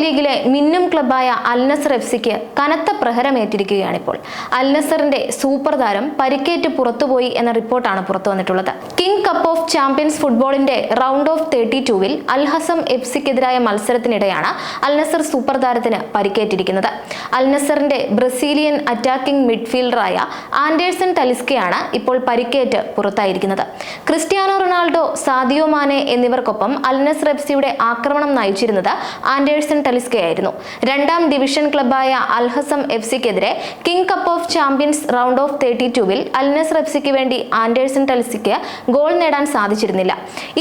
ലീഗിലെ മിന്നും ക്ലബായ അൽ നസർ എഫ്സിക്ക് കനത്ത പ്രഹരമേറ്റിരിക്കുകയാണിപ്പോൾ. അൽ നസറിന്റെ സൂപ്പർ താരം പരിക്കേറ്റ് പുറത്തുപോയി എന്ന റിപ്പോർട്ടാണ് പുറത്തു വന്നിട്ടുള്ളത്. കിങ് കപ്പ് ഓഫ് ചാമ്പ്യൻസ് ഫുട്ബോളിന്റെ റൗണ്ട് ഓഫ് 32-വിൽ അൽ ഹസം എഫ്സിക്കെതിരായ മത്സരത്തിനിടെയാണ് അൽ നസർ സൂപ്പർ താരത്തിന് പരിക്കേറ്റിരിക്കുന്നത്. അൽ നസറിന്റെ ബ്രസീലിയൻ അറ്റാക്കിംഗ് മിഡ്ഫീൽഡറായ ആൻഡേഴ്സൺ ടലിസ്കയാണ് ഇപ്പോൾ പരിക്കേറ്റ് പുറത്തായിരിക്കുന്നത്. ക്രിസ്ത്യാനോ റൊണാൾഡോ, സാദിയോ മാനെ എന്നിവർക്കൊപ്പം അൽ നസർ എഫ്സിയുടെ ആക്രമണം നയിച്ചിരുന്നത് ആൻഡേഴ്സൺ ടലിസ്കയായിരുന്നു. രണ്ടാം ഡിവിഷൻ ക്ലബായ അൽ ഹസം എഫ്സിക്കെതിരെ King Cup of Champions round of 32-വിൽ അൽ നസർ എഫ്സിക്ക് വേണ്ടി ആൻഡേഴ്സൺ ടലിസ്കയ്ക്ക് ഗോൾ നേടാൻ സാധിച്ചിരുന്നില്ല.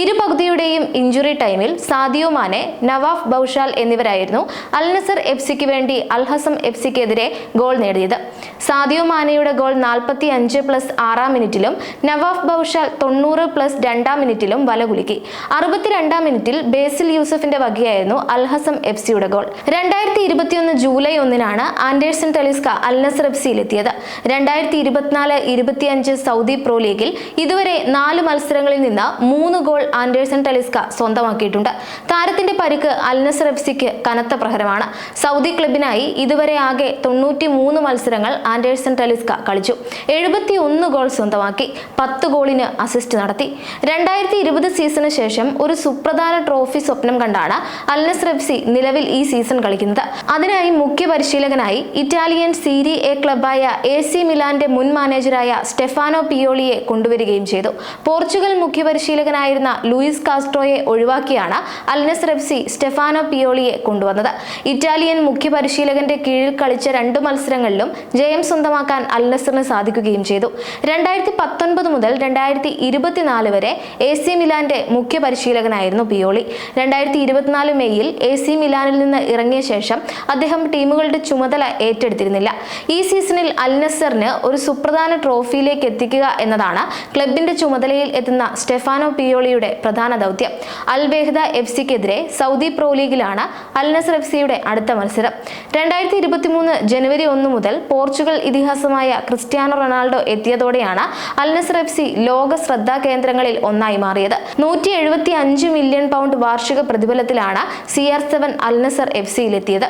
ഇരു പകുതിയുടെയും ഇഞ്ചുറി ടൈമിൽ സാദിയോ മാനെ, നവാഫ് ബൗഷാൽ എന്നിവരായിരുന്നു അൽ നസർ എഫ്സിക്ക് വേണ്ടി അൽ ഹസം എഫ്സിക്കെതിരെ ഗോൾ നേടിയത്. സാദിയോ മാനെയുടെ ഗോൾ 45+6 മിനിറ്റിലും നവാഫ് ബൗഷാൽ 90+2 മിനിറ്റിലും വലകുലുക്കി. 62 മിനിറ്റിൽ ബേസിൽ യൂസഫിന്റെ വകയായിരുന്നു അൽ ഹസം എഫ്സിയുടെ ഗോൾ. 2021 ജൂലൈ 1-നാണ് ആൻഡേഴ്സൺ ടലിസ്ക അൽ നസർ എഫ്സിയിലെത്തിയത്. 2024-25 സൗദി പ്രോ ലീഗിൽ ഇതുവരെ 4 മത്സരങ്ങളിൽ നിന്ന് 3 ഗോൾ ആൻഡേഴ്സൺ ടലിസ്ക സ്വന്തമാക്കിയിട്ടുണ്ട്. താരത്തിന്റെ പരിക്ക് അൽ നസർ എഫ്സിക്ക് കനത്ത പ്രഹരമാണ്. സൗദി ക്ലബിനായി ഇതുവരെ ആകെ 93 മത്സരങ്ങൾ ആൻഡേഴ്സൺ ടലിസ്ക കളിച്ചു. 71 ഗോൾ സ്വന്തമാക്കി, 10 ഗോളിന് അസിസ്റ്റ് നടത്തി. 2020 സീസണിന് ശേഷം ഒരു സുപ്രധാന ട്രോഫി സ്വപ്നം കണ്ടാണ് അൽ നസർ എഫ്സി നിലവിൽ ഈ സീസൺ കളിക്കുന്നത്. അതിനായി മുഖ്യ പരിശീലകനായി ഇറ്റാലിയൻ സീരി എ ക്ലബായ AC മിലാന്റെ മുൻ മാനേജറായ സ്റ്റെഫാനോ പിയോളിയെ കൊണ്ടുവരികയും ചെയ്തു. പോർച്ചുഗൽ മുഖ്യ പരിശീലകനായിരുന്ന ലൂയിസ് കാസ്ട്രോയെ ഒഴിവാക്കിയാണ് അൽ നസർ എഫ്സി സ്റ്റെഫാനോ പിയോളിയെ കൊണ്ടുവന്നത്. ഇറ്റാലിയൻ മുഖ്യ പരിശീലകന്റെ കീഴിൽ കളിച്ച 2 മത്സരങ്ങളിലും ജയം സ്വന്തമാക്കാൻ അൽ നസറിന് സാധിക്കുകയും ചെയ്തു. 2019 മുതൽ 2024 വരെ AC മിലാന്റെ മുഖ്യ പരിശീലകനായിരുന്നു പിയോളി. 2024 മെയ്യിൽ AC മിലാനിൽ നിന്ന് ഇറങ്ങിയ ശേഷം അദ്ദേഹം ടീമുകളുടെ ചുമതല ഏറ്റെടുത്തിരുന്നില്ല. ഈ സീസണിൽ അൽ നസറിന് ഒരു സുപ്രധാന ട്രോഫിയിലേക്ക് എത്തിക്കുക എന്നതാണ് ക്ലബിന്റെ ചുമതലയിൽ എത്തുന്ന സ്റ്റെഫാനോ പിയോളിയുടെ പ്രധാന ദൗത്യം. അൽ ബെഹ്ദ എഫ്സിക്കെതിരെ സൗദി പ്രോ ലീഗിലാണ് അൽ നസർ എഫ്സിയുടെ അടുത്ത മത്സരം. 2023 ജനുവരി 1 മുതൽ പോർച്ചുഗൽ ഇതിഹാസമായ ക്രിസ്ത്യാനോ റൊണാൾഡോ എത്തിയതോടെയാണ് അൽ നസർ എഫ്സി ലോക ശ്രദ്ധാ കേന്ദ്രങ്ങളിൽ ഒന്നായി മാറിയത്. 175 മില്യൺ പൗണ്ട് വാർഷിക പ്രതിഫലത്തിലാണ് CR7 അൽ നസർ എഫ്സിയിലെത്തിയത്.